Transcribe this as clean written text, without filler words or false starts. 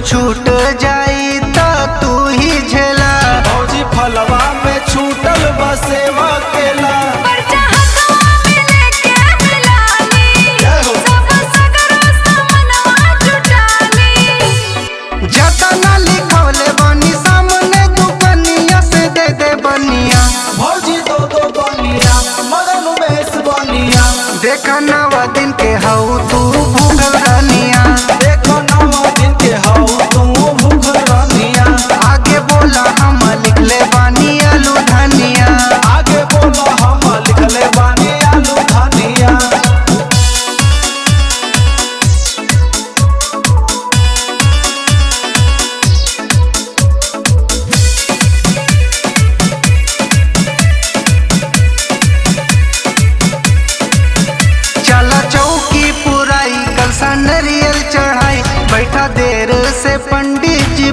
छूट जाई तो तू ही झेला। भौजी फलवा में छूटल बसेवा केला। जतना लिखवले बनी सामने दुकनिया से दे दे बनिया। भौजी दो बनिया मदन उमेश बनिया। देखा नवा दिन के हऊ तू भूखल रानिया। देखो नवा दिन के हऊ तू भूखल रानिया। आगे बोला हम लिखले बानी आलू धनिया। आगे बोलो हम लिखले बानी आलू धनिया। चला चौकी पुराई कल सा नरियल चढ़ाई। बैठा देर से पंडित जी